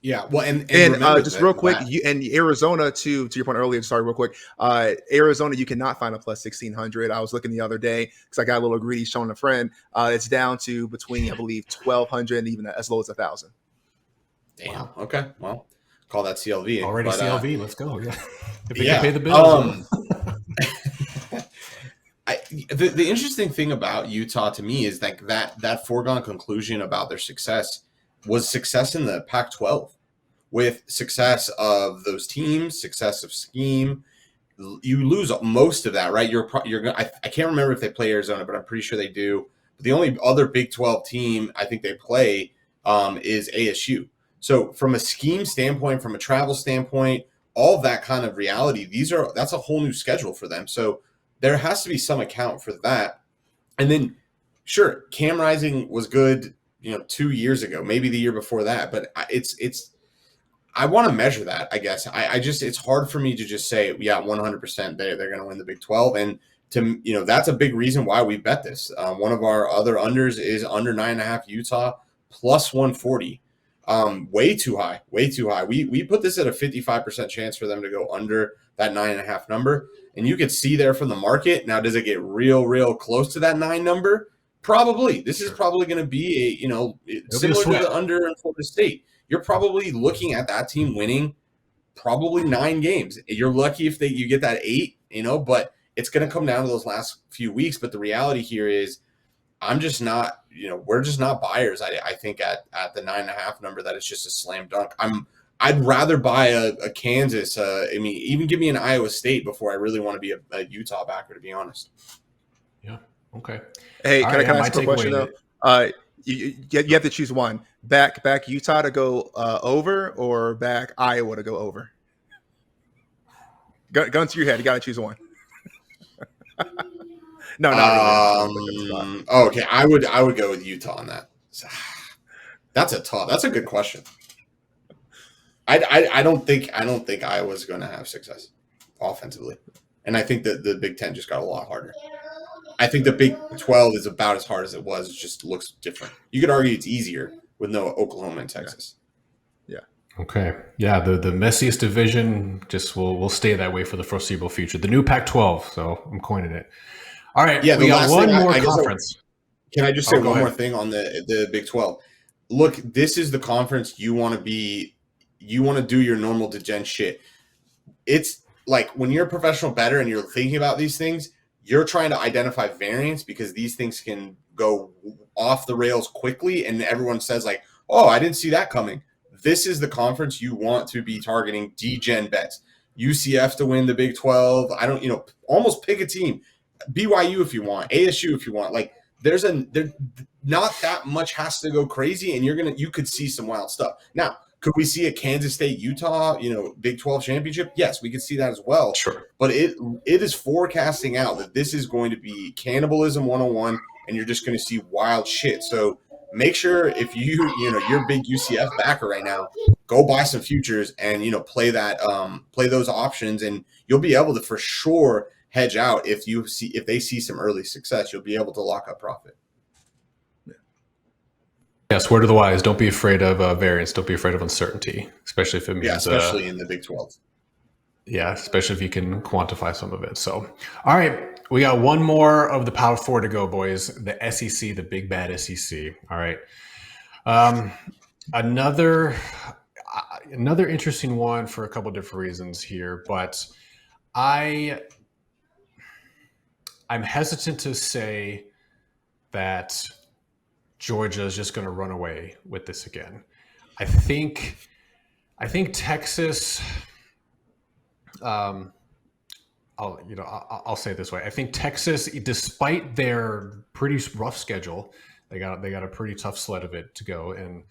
Yeah, well, and just real quick, and Arizona, to your point earlier, sorry, real quick, Arizona, you cannot find a plus 1,600. I was looking the other day because I got a little greedy showing a friend. It's down to between, I believe, 1,200 and even as low as 1,000. Damn. Wow. Okay. Well, call that CLV. Already CLV. Let's go. Yeah. If we can pay the bills. The interesting thing about Utah to me is like that foregone conclusion about their success was success in the Pac-12, with success of those teams, success of scheme. You lose most of that, right? You're I can't remember if they play Arizona, but I'm pretty sure they do. But the only other Big 12 team I think they play is ASU. So from a scheme standpoint, from a travel standpoint, all of that kind of reality, that's a whole new schedule for them. So there has to be some account for that. And then, sure, Cam Rising was good, 2 years ago, maybe the year before that. But I want to measure that, I guess. It's hard for me to just say, yeah, 100% they're going to win the Big 12. And that's a big reason why we bet this. One of our other unders is under 9.5 Utah plus 140. Way too high. We put this at a 55% chance for them to go under that 9.5 number. And you could see there from the market. Now, does it get real close to that 9 number? Probably. This is probably going to be similar to the under in Florida State. You're probably looking at that team winning probably 9 games. You're lucky if you get that 8, but it's going to come down to those last few weeks. But the reality here is I'm just not, we're just not buyers. I think at the 9.5 number that it's just a slam dunk. I'd rather buy a Kansas. Even give me an Iowa State before I really want to be a Utah backer, to be honest. Yeah. Okay. Hey, can I ask a question though? You have to choose one. Back Utah to go over, or back Iowa to go over? Gun to your head. You got to choose one. No, not really. Okay, I would go with Utah on that. That's a good question. I don't think Iowa's going to have success offensively, and I think that the Big Ten just got a lot harder. I think the Big 12 is about as hard as it was. It just looks different. You could argue it's easier with no Oklahoma and Texas. Yeah. Okay. Yeah. The messiest division just will stay that way for the foreseeable future. The new Pac-12. So I'm coining it. All right. Yeah. We got one more conference. Can I just say one more thing on the Big 12? Look, this is the conference you want to be. You want to do your normal degen shit. It's like when you're a professional bettor and you're thinking about these things, you're trying to identify variance because these things can go off the rails quickly. And everyone says like, oh, I didn't see that coming. This is the conference you want to be targeting degen bets. UCF to win the Big 12. Almost pick a team. BYU if you want, ASU if you want. Like there's not that much has to go crazy, and you could see some wild stuff. Now, could we see a Kansas State, Utah, Big 12 championship? Yes, we could see that as well. Sure. But it is forecasting out that this is going to be cannibalism 101, and you're just going to see wild shit. So make sure if you're a big UCF backer right now, go buy some futures and play those options, and you'll be able to for sure hedge out if they see some early success. You'll be able to lock up profit. Yes, word of the wise. Don't be afraid of variance. Don't be afraid of uncertainty, especially if it means especially in the Big 12. Yeah, especially if you can quantify some of it. So, all right, we got one more of the Power Four to go, boys. The SEC, the big bad SEC. All right, another interesting one for a couple of different reasons here, but I'm hesitant to say that Georgia is just going to run away with this again. I think Texas. I'll say it this way. I think Texas, despite their pretty rough schedule, they got a pretty tough sled of it to go, and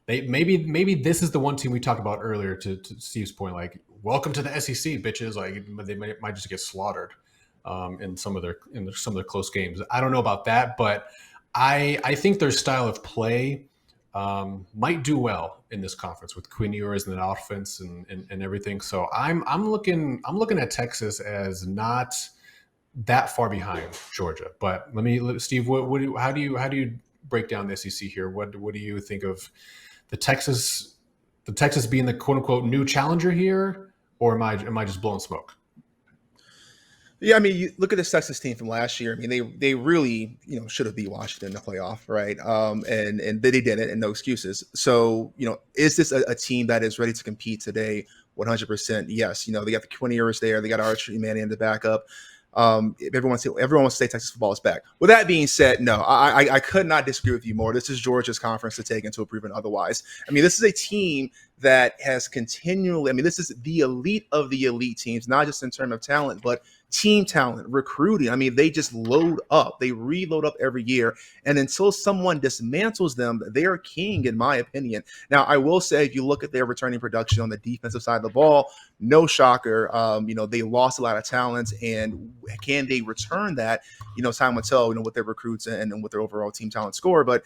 they maybe this is the one team we talked about earlier. To Steve's point, like welcome to the SEC, bitches. Like they might just get slaughtered in some of their close games. I don't know about that, but I think their style of play might do well in this conference with Quinn Ewers and the offense and everything. So I'm looking at Texas as not that far behind Georgia. But Steve, how do you break down the SEC here? What do you think of the Texas being the quote unquote new challenger here, or am I just blowing smoke? Yeah, I mean, you look at this Texas team from last year. I mean, they really, should have beat Washington in the playoff, right? And they didn't, and no excuses. So, is this a team that is ready to compete today? 100%. Yes. They got the Quinn Ewers there. They got Archie Manning in the backup. Everyone wants to say Texas football is back. With that being said, no, I could not disagree with you more. This is Georgia's conference to take until proven otherwise. I mean, this is a team that has continually, this is the elite of the elite teams, not just in terms of talent, but team talent, recruiting. I mean, they just load up. They reload up every year. And until someone dismantles them, they are king, in my opinion. Now, I will say, if you look at their returning production on the defensive side of the ball, no shocker. They lost a lot of talent. And can they return that? Time will tell, with their recruits and with their overall team talent score. But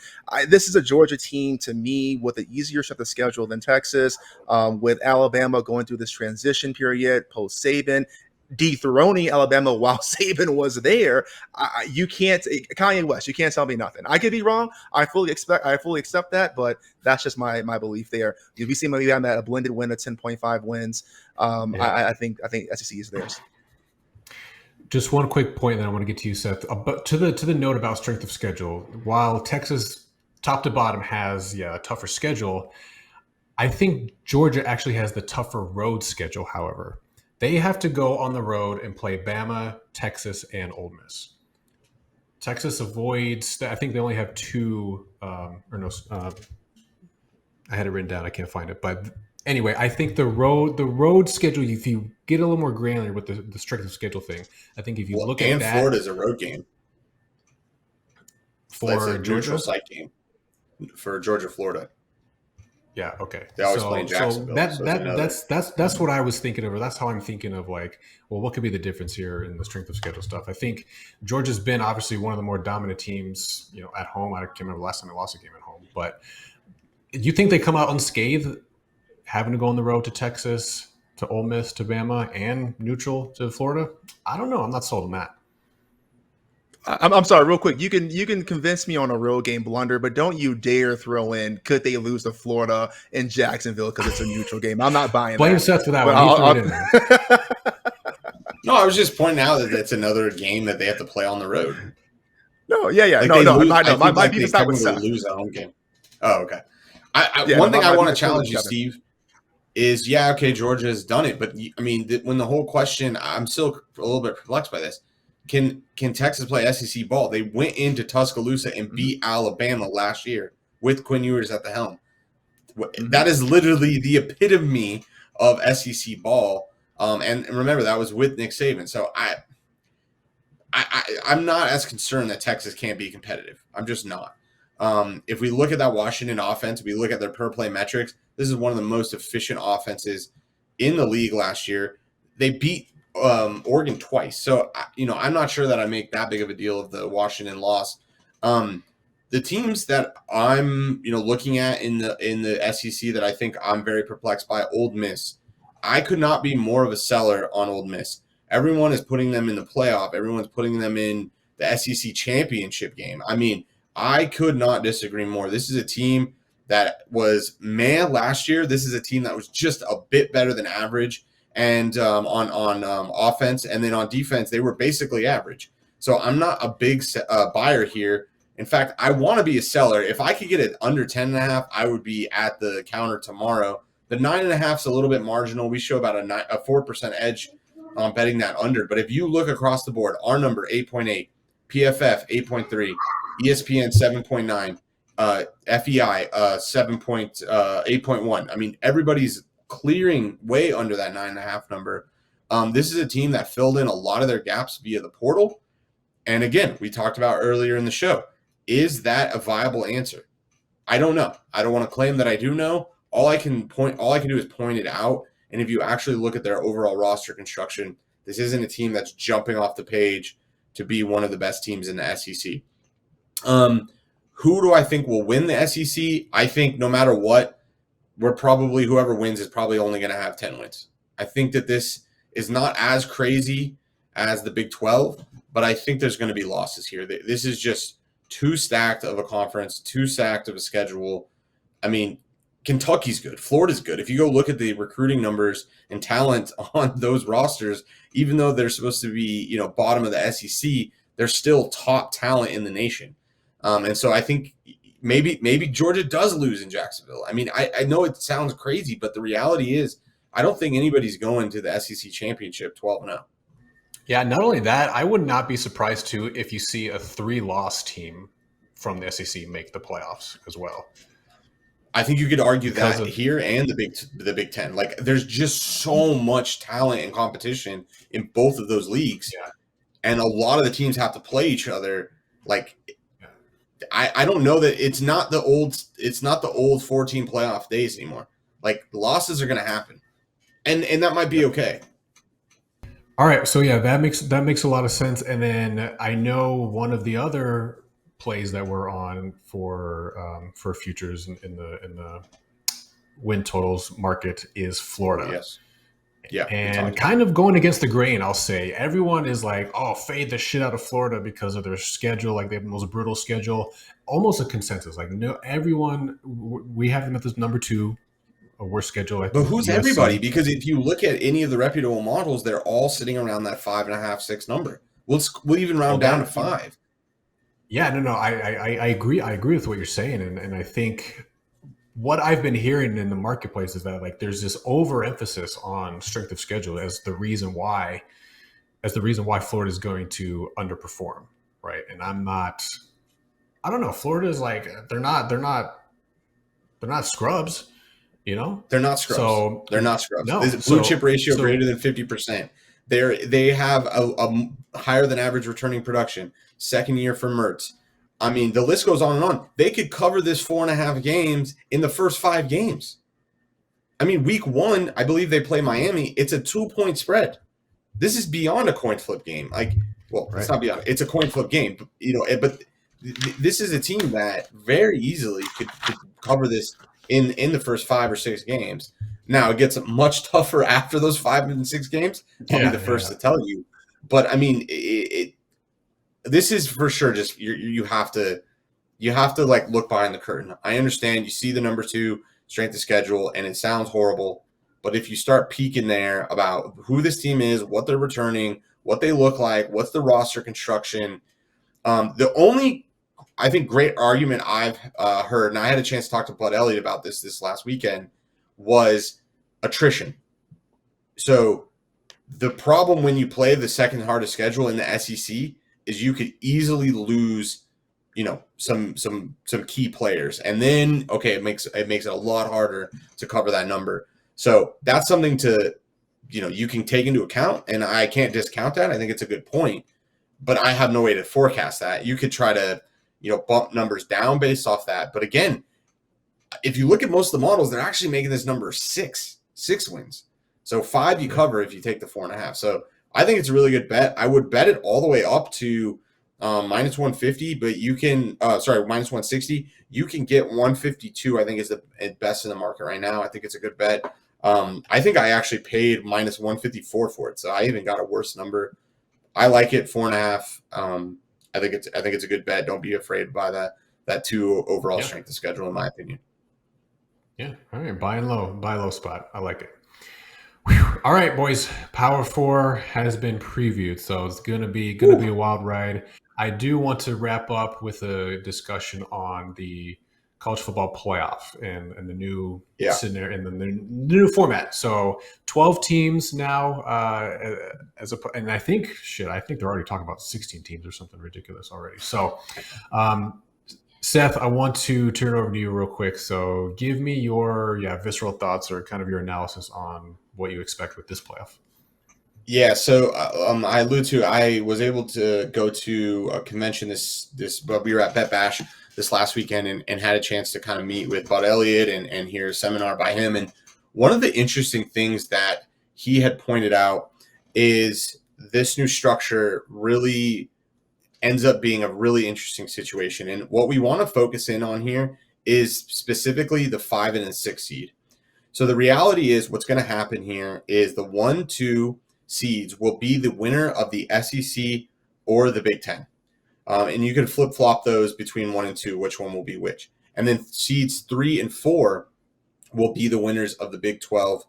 this is a Georgia team, to me, with an easier set of schedule than Texas, with Alabama going through this transition period post Saban, dethroning Alabama while Saban was there. You can't, Kanye West, you can't tell me nothing. I could be wrong. I fully accept that, but that's just my belief there. We see maybe on that a blended win of 10.5 wins. I think SEC is theirs. Just one quick point that I want to get to you, Seth. But to the note about strength of schedule, while Texas top to bottom has a tougher schedule, I think Georgia actually has the tougher road schedule. However, they have to go on the road and play Bama, Texas, and Ole Miss. Texas avoids. I think they only have two, or no. I had it written down. I can't find it, but anyway, I think the road schedule. If you get a little more granular with the strength of schedule thing, I think if you look at that, Florida's a road game for a neutral site game for Georgia, Florida. Yeah. Okay. They always play in Jacksonville. That's what I was thinking of. Or that's how I'm thinking of. Like, well, what could be the difference here in the strength of schedule stuff? I think Georgia's been obviously one of the more dominant teams, at home. I can't remember the last time they lost a game at home. But do you think they come out unscathed, having to go on the road to Texas, to Ole Miss, to Bama, and neutral to Florida? I don't know. I'm not sold on that. I'm sorry, real quick. You can convince me on a road game blunder, but don't you dare throw in could they lose to Florida in Jacksonville because it's a neutral game. I'm not buying Blame that. Seth for that one. No, I was just pointing out that that's another game that they have to play on the road. No, yeah. Like my beef is not with Seth. Lose a home game. Oh, okay. One thing I want to challenge you, Steve, is Georgia has done it, but I mean, when the whole question, I'm still a little bit perplexed by this. Can Texas play SEC ball? They went into Tuscaloosa and beat Alabama last year with Quinn Ewers at the helm. That is literally the epitome of SEC ball. And remember, that was with Nick Saban. So I'm not as concerned that Texas can't be competitive. I'm just not. If we look at that Washington offense, we look at their per play metrics, this is one of the most efficient offenses in the league last year. They beat Oregon twice. So, I'm not sure that I make that big of a deal of the Washington loss. The teams that I'm, looking at in the SEC that I think I'm very perplexed by, Ole Miss. I could not be more of a seller on Ole Miss. Everyone is putting them in the playoff. Everyone's putting them in the SEC championship game. I mean, I could not disagree more. This is a team that was last year. This is a team that was just a bit better than average. And on offense, and then on defense, they were basically average. So I'm not a big buyer here. In fact, I want to be a seller. If I could get it under 10.5, I would be at the counter tomorrow. The 9.5 is a little bit marginal. We show about a 4% edge on betting that under. But if you look across the board, our number 8.8, PFF 8.3, ESPN 7.9, FEI 8.1. I mean, everybody's clearing way under that 9.5 number. This is a team that filled in a lot of their gaps via the portal. And again, we talked about earlier in the show, is that a viable answer? I don't know. I don't want to claim that I do know. All I can do is point it out. And if you actually look at their overall roster construction, this isn't a team that's jumping off the page to be one of the best teams in the SEC. Who do I think will win the SEC? I think no matter what, whoever wins is probably only going to have 10 wins. I think that this is not as crazy as the Big 12, but I think there's going to be losses here. This is just too stacked of a conference, too stacked of a schedule. I mean, Kentucky's good. Florida's good. If you go look at the recruiting numbers and talent on those rosters, even though they're supposed to be, bottom of the SEC, they're still top talent in the nation. And so I think maybe Georgia does lose in Jacksonville. I mean, I know it sounds crazy, but the reality is I don't think anybody's going to the SEC championship 12-0. Yeah, not only that, I would not be surprised too if you see a 3-loss team from the SEC make the playoffs as well. I think you could argue that here and the Big Ten. Like, there's just so much talent and competition in both of those leagues, and a lot of the teams have to play each other. Like, I don't know that it's not the old 14 playoff days anymore. Like, losses are going to happen, and that might be okay. All right, so that makes a lot of sense. And then I know one of the other plays that we're on for futures in the win totals market is Florida. Yes. Yeah. And kind of going against the grain, I'll say. Everyone is like, oh, fade the shit out of Florida because of their schedule. Like, they have the most brutal schedule. Almost a consensus. Like, no, everyone, we have them at this number 2 a worse schedule. I But think who's everybody? Because if you look at any of the reputable models, they're all sitting around that 5.5, 6 number. We'll even round down to 5. Yeah, no, I agree. I agree with what you're saying, and I think what I've been hearing in the marketplace is that like there's this overemphasis on strength of schedule as the reason why Florida is going to underperform, right? And I don't know. Florida's like they're not scrubs, you know. They're not scrubs. So they're not scrubs. no. This blue chip ratio greater than 50%. They have a higher than average returning production. Second year for Mertz. I mean, the list goes on and on. They could cover this 4.5 games in the first 5 games. I mean, week 1, I believe they play Miami. It's a 2-point spread. This is beyond a coin flip game. Like, well, right. It's not beyond. It's a coin flip game. But this is a team that very easily could cover this in the first 5 or 6 games. Now it gets much tougher after those 5 and 6 games. I'll be the first to tell you. But I mean, this is for sure. Just you have to like look behind the curtain. I understand you see the number 2 strength of schedule, and it sounds horrible. But if you start peeking there about who this team is, what they're returning, what they look like, what's the roster construction, the only I think great argument I've heard, and I had a chance to talk to Bud Elliott about this last weekend, was attrition. So the problem when you play the second hardest schedule in the SEC is you could easily lose, some key players, and then it makes it a lot harder to cover that number. So that's something to, you can take into account, and I can't discount that. I think it's a good point, but I have no way to forecast that. You could try to, bump numbers down based off that. But again, if you look at most of the models, they're actually making this number 6 wins. So 5 you cover if you take the 4.5. So I think it's a really good bet. I would bet it all the way up to minus 150, but you can, minus 160. You can get 152, I think is the best in the market right now. I think it's a good bet. I think I actually paid minus 154 for it. So I even got a worse number. I like it, 4.5. I think it's a good bet. Don't be afraid by that 2 overall strength of schedule, in my opinion. Yeah. All right. Buy low spot. I like it. Whew. All right, boys. Power 4 has been previewed, so it's gonna be a wild ride. I do want to wrap up with a discussion on the college football playoff and the new scenario and the new format. So 12 teams now, and I think they're already talking about 16 teams or something ridiculous already. So, Seth, I want to turn it over to you real quick. So give me your visceral thoughts or kind of your analysis on what you expect with this playoff. Yeah, so I alluded to, I was able to go to a convention but we were at Bet Bash this last weekend and had a chance to kind of meet with Bud Elliott and hear a seminar by him. And one of the interesting things that he had pointed out is this new structure really ends up being a really interesting situation. And what we want to focus in on here is specifically the 5 and 6 seed. So the reality is what's going to happen here is the 1-2 seeds will be the winner of the SEC or the Big Ten. And you can flip-flop those between 1 and 2, which one will be which. And then seeds 3 and 4 will be the winners of the Big 12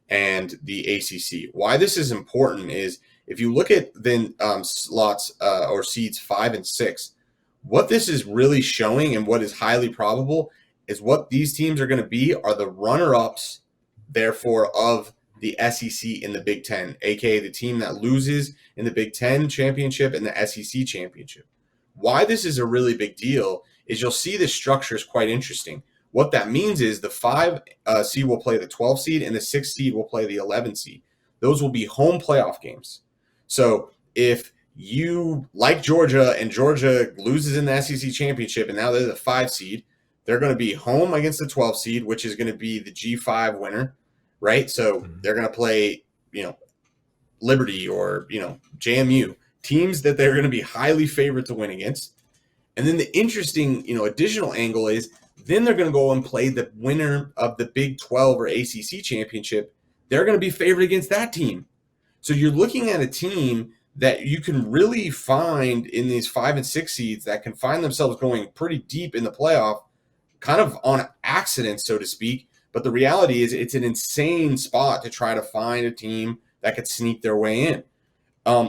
and the ACC. Why this is important is if you look at then slots or seeds 5 and 6, what this is really showing and what is highly probable is what these teams are going to be are the runner-ups, therefore, of the SEC in the Big Ten, aka the team that loses in the Big Ten championship and the SEC championship. Why this is a really big deal is you'll see the structure is quite interesting. What that means is the 5 seed will play the 12 seed and the 6 seed will play the 11 seed. Those will be home playoff games. So if you like Georgia and Georgia loses in the SEC championship and now they're the 5 seed, they're going to be home against the 12 seed, which is going to be the G5 winner, right? So they're going to play, Liberty or, JMU, teams that they're going to be highly favored to win against. And then the interesting, additional angle is then they're going to go and play the winner of the Big 12 or ACC championship. They're going to be favored against that team. So you're looking at a team that you can really find in these 5 and 6 seeds that can find themselves going pretty deep in the playoff, kind of on accident, so to speak, But the reality is it's an insane spot to try to find a team that could sneak their way in.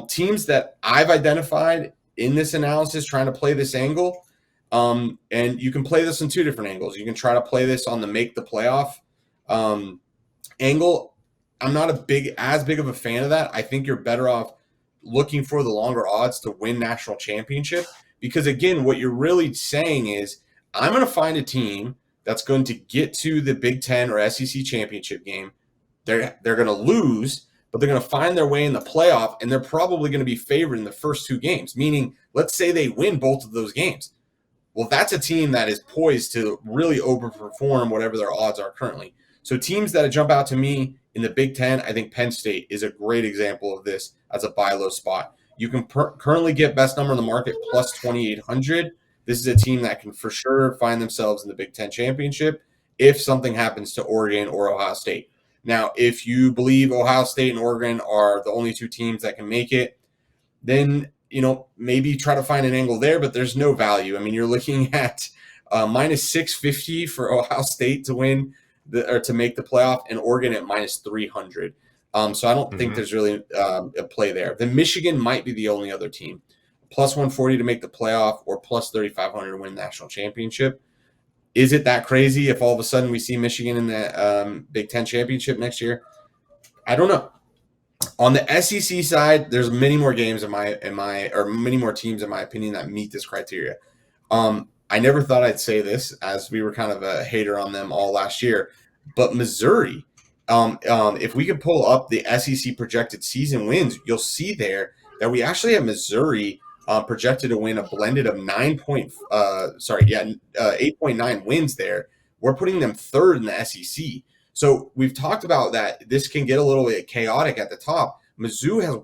Teams that I've identified in this analysis trying to play this angle, and you can play this in two different angles. You can try to play this on the make the playoff angle. I'm not as big of a fan of that. I think you're better off looking for the longer odds to win national championship, because again, what you're really saying is I'm going to find a team that's going to get to the Big Ten or SEC championship game. They're going to lose, but they're going to find their way in the playoff, and they're probably going to be favored in the first two games, meaning let's say they win both of those games. Well, that's a team that is poised to really overperform whatever their odds are currently. So teams that jump out to me in the Big Ten, I think Penn State is a great example of this as a buy low spot. You can currently get best number in the market plus 2,800. This is a team that can for sure find themselves in the Big Ten championship if something happens to Oregon or Ohio State. Now, if you believe Ohio State and Oregon are the only two teams that can make it, then maybe try to find an angle there, but there's no value. I mean, you're looking at minus 650 for Ohio State to win or to make the playoff, and Oregon at minus 300. So I don't think there's really a play there. Then Michigan might be the only other team. Plus 140 to make the playoff or plus 3,500 to win the national championship. Is it that crazy if all of a sudden we see Michigan in the Big Ten championship next year? I don't know. On the SEC side, there's many more games many more teams in my opinion that meet this criteria. I never thought I'd say this, as we were kind of a hater on them all last year, but Missouri, if we could pull up the SEC projected season wins, you'll see there that we actually have Missouri projected to win a blended of 8.9 wins there. We're putting them third in the SEC. So we've talked about that this can get a little bit chaotic at the top. Mizzou has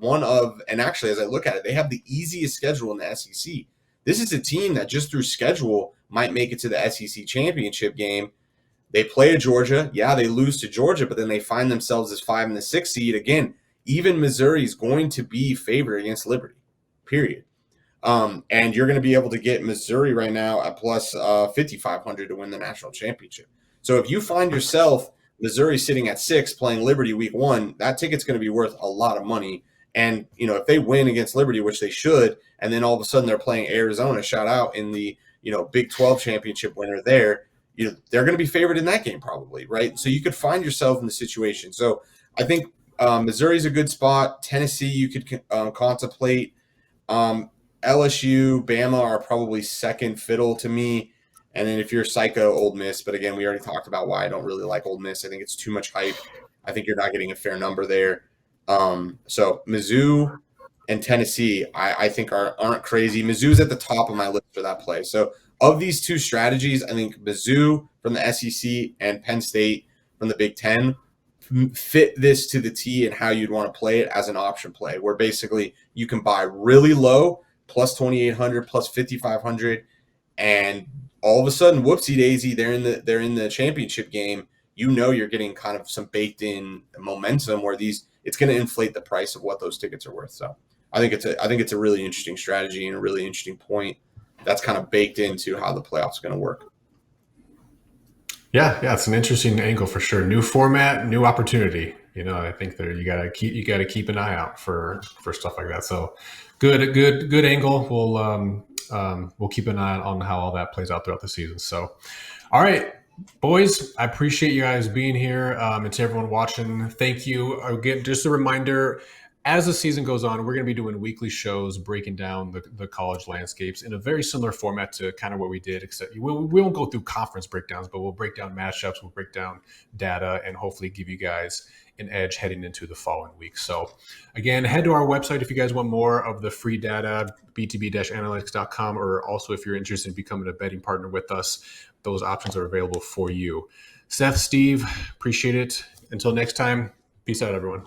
and actually as I look at it, they have the easiest schedule in the SEC. This is a team that just through schedule might make it to the SEC championship game. They play at Georgia. Yeah, they lose to Georgia, but then they find themselves as 5 and the 6 seed. Again, even Missouri is going to be favored against Liberty, period. And you're going to be able to get Missouri right now at plus 5,500 to win the national championship. So if you find yourself Missouri sitting at 6 playing Liberty week 1, that ticket's going to be worth a lot of money. And, if they win against Liberty, which they should, and then all of a sudden they're playing Arizona, shout out in the, Big 12 championship winner there, they're going to be favored in that game probably, right? So you could find yourself in the situation. So I think Missouri's a good spot. Tennessee, you could contemplate. LSU, Bama are probably second fiddle to me. And then if you're psycho, Ole Miss. But again, we already talked about why I don't really like Ole Miss. I think it's too much hype. I think you're not getting a fair number there. So Mizzou and Tennessee, I think aren't crazy. Mizzou's at the top of my list for that play. So of these two strategies, I think Mizzou from the SEC and Penn State from the Big Ten fit this to the T and how you'd want to play it as an option play, where basically you can buy really low, plus 2,800, plus 5,500, and all of a sudden, whoopsie daisy, they're in the championship game. You're getting kind of some baked in momentum where it's going to inflate the price of what those tickets are worth. So I think it's a really interesting strategy and a really interesting point that's kind of baked into how the playoffs are going to work. Yeah, it's an interesting angle for sure. New format, new opportunity. I think you gotta keep an eye out for stuff like that. So good angle. We'll keep an eye on how all that plays out throughout the season. So, all right, boys, I appreciate you guys being here. And to everyone watching, thank you again. Just a reminder, as the season goes on, we're going to be doing weekly shows breaking down the college landscapes in a very similar format to kind of what we did, except we won't go through conference breakdowns, but we'll break down matchups, we'll break down data, and hopefully give you guys an edge heading into the following week. So again, head to our website if you guys want more of the free data, btb-analytics.com, or also if you're interested in becoming a betting partner with us, those options are available for you. Seth, Steve, appreciate it. Until next time, peace out, everyone.